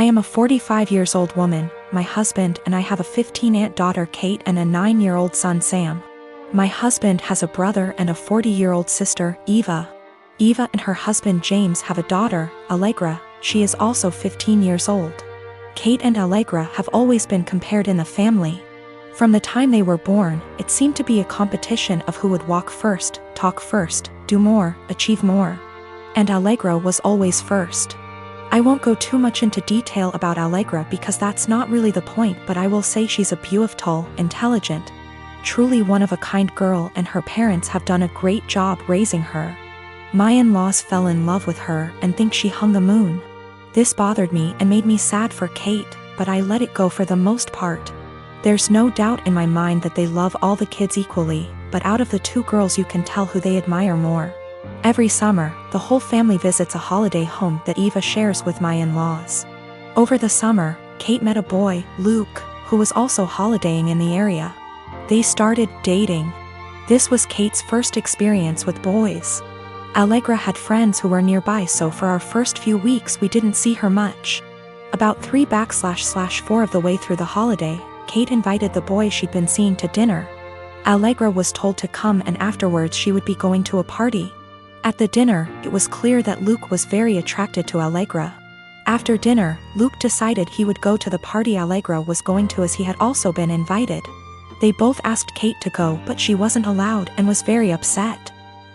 am a 45 years old woman, my husband and I have a 15-aunt daughter Kate and a 9-year-old son Sam. My husband has a brother and a 40-year-old sister, Eva. Eva and her husband James have a daughter, Allegra. She is also 15 years old. Kate and Allegra have always been compared in the family. From the time they were born, it seemed to be a competition of who would walk first, talk first, do more, achieve more. And Allegra was always first. I won't go too much into detail about Allegra because that's not really the point, but I will say she's a beautiful, intelligent, truly one-of-a-kind girl, and her parents have done a great job raising her. My in-laws fell in love with her and think she hung the moon. This bothered me and made me sad for Kate, but I let it go for the most part. There's no doubt in my mind that they love all the kids equally, but out of the two girls you can tell who they admire more. Every summer, the whole family visits a holiday home that Eva shares with my in-laws. Over the summer, Kate met a boy, Luke, who was also holidaying in the area. They started dating. This was Kate's first experience with boys. Allegra had friends who were nearby, so for our first few weeks we didn't see her much. About 3/4 of the way through the holiday, Kate invited the boy she'd been seeing to dinner. Allegra was told to come, and afterwards she would be going to a party. At the dinner, it was clear that Luke was very attracted to Allegra. After dinner, Luke decided he would go to the party Allegra was going to as he had also been invited. They both asked Kate to go, but she wasn't allowed and was very upset.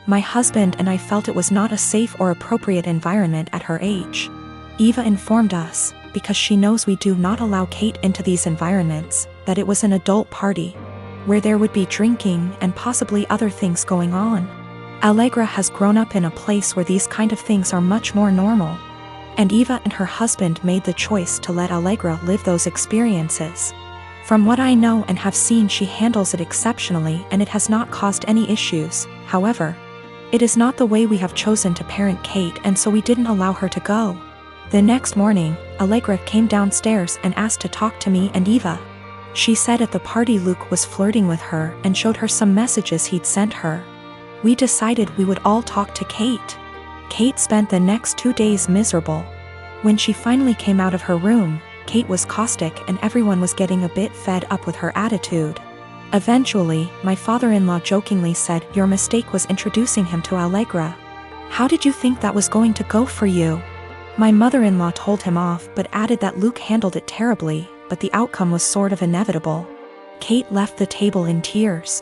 My husband and I felt it was not a safe or appropriate environment at her age. Eva informed us, because she knows we do not allow Kate into these environments, that it was an adult party, where there would be drinking and possibly other things going on. Allegra has grown up in a place where these kind of things are much more normal. And Eva and her husband made the choice to let Allegra live those experiences. From what I know and have seen, she handles it exceptionally and it has not caused any issues. However, it is not the way we have chosen to parent Kate, and so we didn't allow her to go. The next morning, Allegra came downstairs and asked to talk to me and Eva. She said at the party Luke was flirting with her and showed her some messages he'd sent her. We decided we would all talk to Kate. Kate spent the next 2 days miserable. When she finally came out of her room, Kate was caustic and everyone was getting a bit fed up with her attitude. Eventually, my father-in-law jokingly said, "Your mistake was introducing him to Allegra. How did you think that was going to go for you?" My mother-in-law told him off but added that Luke handled it terribly, but the outcome was sort of inevitable. Kate left the table in tears.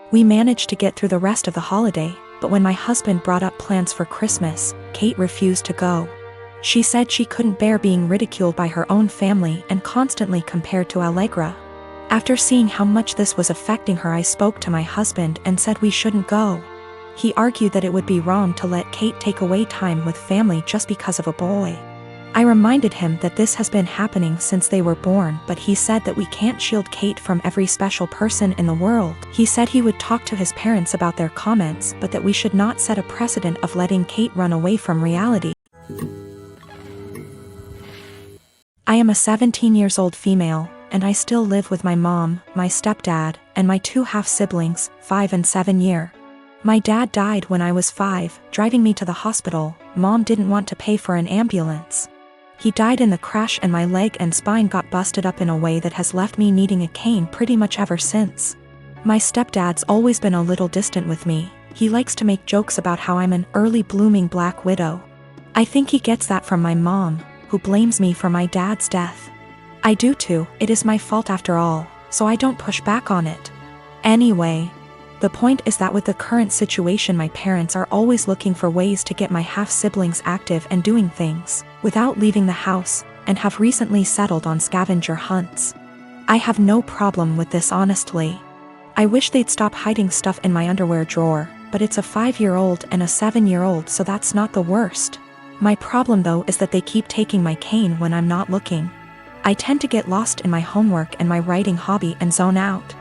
We managed to get through the rest of the holiday, but when my husband brought up plans for Christmas, Kate refused to go. She said she couldn't bear being ridiculed by her own family and constantly compared to Allegra. After seeing how much this was affecting her, I spoke to my husband and said we shouldn't go. He argued that it would be wrong to let Kate take away time with family just because of a boy. I reminded him that this has been happening since they were born, but he said that we can't shield Kate from every special person in the world. He said he would talk to his parents about their comments, but that we should not set a precedent of letting Kate run away from reality. I am a 17-year-old female, and I still live with my mom, my stepdad, and my 2 half-siblings, 5 and 7 year. My dad died when I was 5, driving me to the hospital. Mom didn't want to pay for an ambulance. He died in the crash and my leg and spine got busted up in a way that has left me needing a cane pretty much ever since. My stepdad's always been a little distant with me. He likes to make jokes about how I'm an early blooming black widow. I think he gets that from my mom, who blames me for my dad's death. I do too, it is my fault after all, so I don't push back on it. Anyway, the point is that with the current situation, my parents are always looking for ways to get my half-siblings active and doing things without leaving the house, and have recently settled on scavenger hunts. I have no problem with this, honestly. I wish they'd stop hiding stuff in my underwear drawer, but it's a 5-year-old and a 7-year-old, so that's not the worst. My problem though is that they keep taking my cane when I'm not looking. I tend to get lost in my homework and my writing hobby and zone out,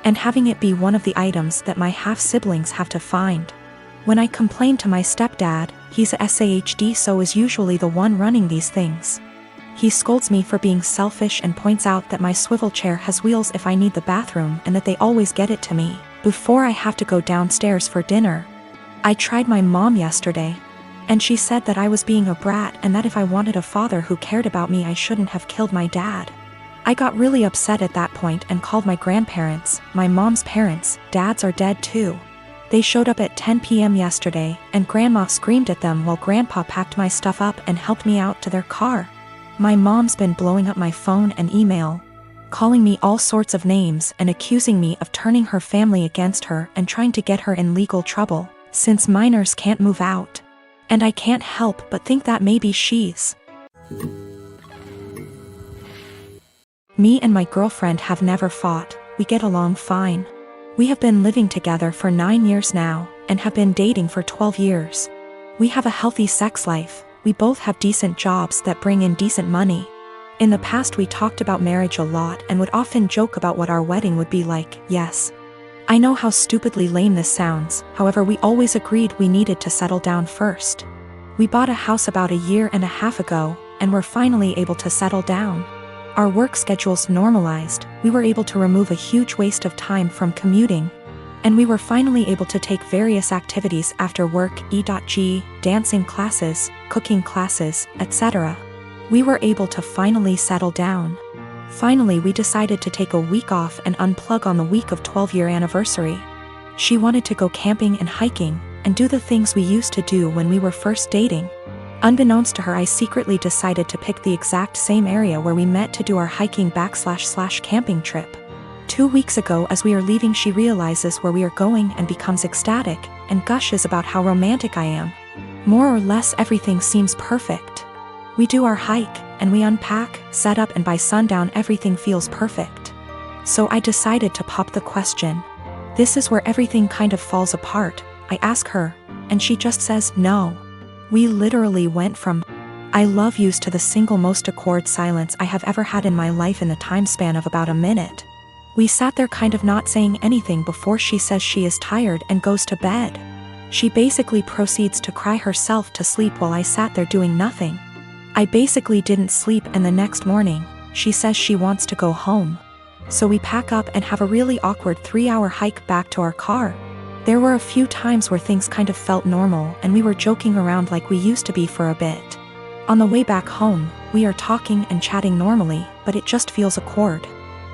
and having it be one of the items that my half-siblings have to find. When I complain to my stepdad, he's a SAHD, so is usually the one running these things. He scolds me for being selfish and points out that my swivel chair has wheels if I need the bathroom and that they always get it to me before I have to go downstairs for dinner. I tried my mom yesterday. And she said that I was being a brat and that if I wanted a father who cared about me I shouldn't have killed my dad. I got really upset at that point and called my grandparents, my mom's parents. Dads are dead too. They showed up at 10 p.m. yesterday, and Grandma screamed at them while Grandpa packed my stuff up and helped me out to their car. My mom's been blowing up my phone and email, calling me all sorts of names and accusing me of turning her family against her and trying to get her in legal trouble, since minors can't move out. And I can't help but think that maybe she's. Me and my girlfriend have never fought, we get along fine. We have been living together for 9 years now, and have been dating for 12 years. We have a healthy sex life, we both have decent jobs that bring in decent money. In the past we talked about marriage a lot and would often joke about what our wedding would be like. Yes, I know how stupidly lame this sounds, however we always agreed we needed to settle down first. We bought a house about a year and a half ago, and were finally able to settle down. Our work schedules normalized, we were able to remove a huge waste of time from commuting, and we were finally able to take various activities after work, e.g., dancing classes, cooking classes, etc. We were able to finally settle down. Finally we decided to take a week off and unplug on the week of 12-year anniversary. She wanted to go camping and hiking, and do the things we used to do when we were first dating. Unbeknownst to her, I secretly decided to pick the exact same area where we met to do our hiking / camping trip. 2 weeks ago as we are leaving she realizes where we are going and becomes ecstatic, and gushes about how romantic I am. More or less everything seems perfect. We do our hike, and we unpack, set up, and by sundown everything feels perfect. So I decided to pop the question. This is where everything kind of falls apart. I ask her, and she just says no. We literally went from I love yous to the single most awkward silence I have ever had in my life in the time span of about a minute. We sat there kind of not saying anything before she says she is tired and goes to bed. She basically proceeds to cry herself to sleep while I sat there doing nothing. I basically didn't sleep, and the next morning, she says she wants to go home. So we pack up and have a really awkward 3-hour hike back to our car. There were a few times where things kind of felt normal and we were joking around like we used to be for a bit. On the way back home, we are talking and chatting normally, but it just feels awkward.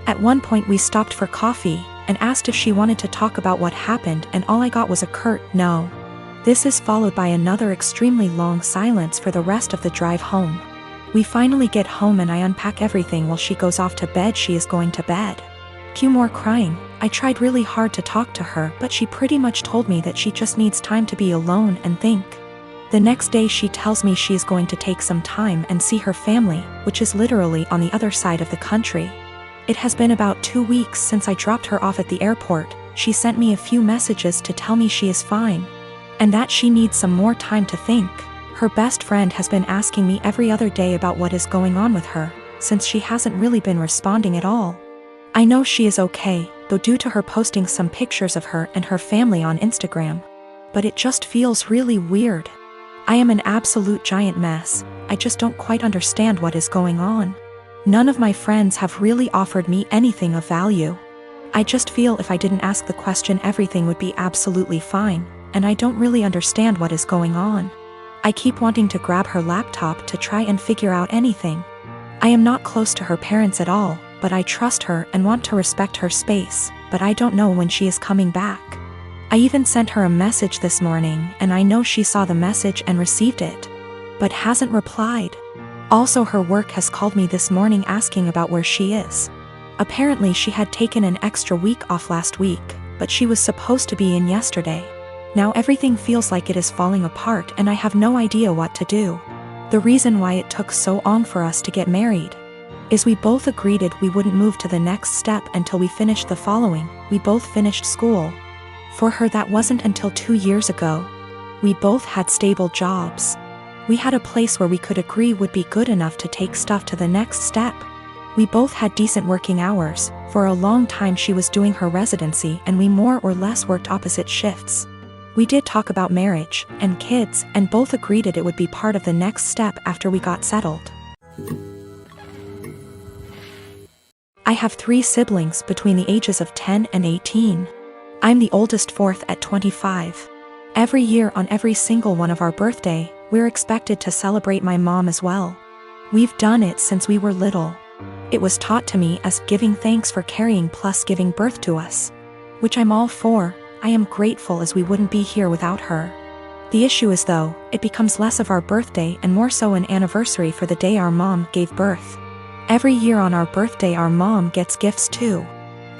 At one point we stopped for coffee, and asked if she wanted to talk about what happened, and all I got was a curt no. This is followed by another extremely long silence for the rest of the drive home. We finally get home and I unpack everything while she goes off to bed. She is going to bed. Cue more crying. I tried really hard to talk to her, but she pretty much told me that she just needs time to be alone and think. The next day she tells me she is going to take some time and see her family, which is literally on the other side of the country. It has been about 2 weeks since I dropped her off at the airport. She sent me a few messages to tell me she is fine, and that she needs some more time to think. Her best friend has been asking me every other day about what is going on with her, since she hasn't really been responding at all. I know she is okay, though, due to her posting some pictures of her and her family on Instagram. But it just feels really weird. I am an absolute giant mess. I just don't quite understand what is going on. None of my friends have really offered me anything of value. I just feel if I didn't ask the question everything would be absolutely fine, and I don't really understand what is going on. I keep wanting to grab her laptop to try and figure out anything. I am not close to her parents at all, but I trust her and want to respect her space, but I don't know when she is coming back. I even sent her a message this morning, and I know she saw the message and received it, but hasn't replied. Also, her work has called me this morning asking about where she is. Apparently she had taken an extra week off last week, but she was supposed to be in yesterday. Now everything feels like it is falling apart and I have no idea what to do. The reason why it took so long for us to get married is we both agreed we wouldn't move to the next step until we finished the following. We both finished school. For her that wasn't until 2 years ago. We both had stable jobs. We had a place where we could agree would be good enough to take stuff to the next step. We both had decent working hours. For a long time she was doing her residency and we more or less worked opposite shifts. We did talk about marriage and kids, and both agreed it would be part of the next step after we got settled. I have 3 siblings between the ages of 10 and 18. I'm the oldest, fourth at 25. Every year on every single one of our birthday, We're expected to celebrate my mom as well. We've done it since we were little. It was taught to me as giving thanks for carrying plus giving birth to us. Which I'm all for. I am grateful as we wouldn't be here without her. The issue is though, it becomes less of our birthday and more so an anniversary for the day our mom gave birth. Every year on our birthday our mom gets gifts too.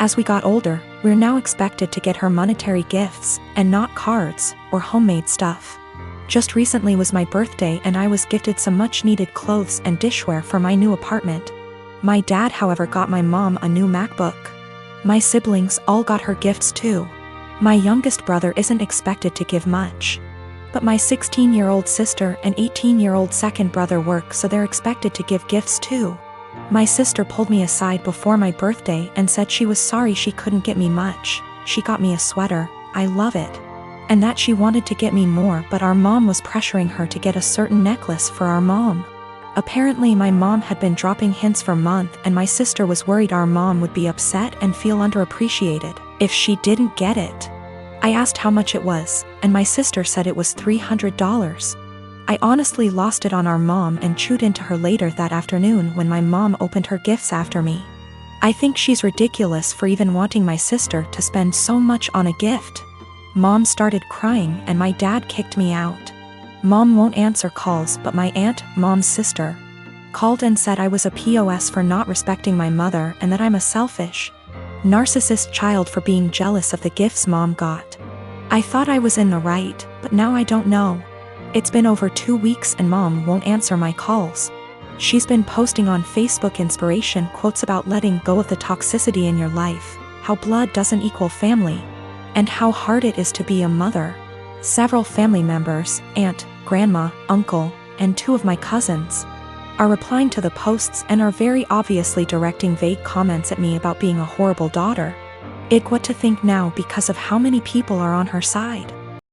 As we got older, we're now expected to get her monetary gifts, and not cards, or homemade stuff. Just recently was my birthday and I was gifted some much needed clothes and dishware for my new apartment. My dad however got my mom a new MacBook. My siblings all got her gifts too. My youngest brother isn't expected to give much. But my 16-year-old sister and 18-year-old second brother work so they're expected to give gifts too. My sister pulled me aside before my birthday and said she was sorry she couldn't get me much. She got me a sweater, I love it. And that she wanted to get me more but our mom was pressuring her to get a certain necklace for our mom. Apparently my mom had been dropping hints for months and my sister was worried our mom would be upset and feel underappreciated if she didn't get it. I asked how much it was, and my sister said it was $300. I honestly lost it on our mom and chewed into her later that afternoon when my mom opened her gifts after me. I think she's ridiculous for even wanting my sister to spend so much on a gift. Mom started crying and my dad kicked me out. Mom won't answer calls but my aunt, mom's sister, called and said I was a POS for not respecting my mother and that I'm a selfish, narcissist child for being jealous of the gifts mom got. I thought I was in the right, but now I don't know. It's been over 2 weeks and mom won't answer my calls. She's been posting on Facebook inspiration quotes about letting go of the toxicity in your life, how blood doesn't equal family, and how hard it is to be a mother. Several family members, aunt, grandma, uncle, and 2 of my cousins, are replying to the posts and are very obviously directing vague comments at me about being a horrible daughter. What to think now because of how many people are on her side.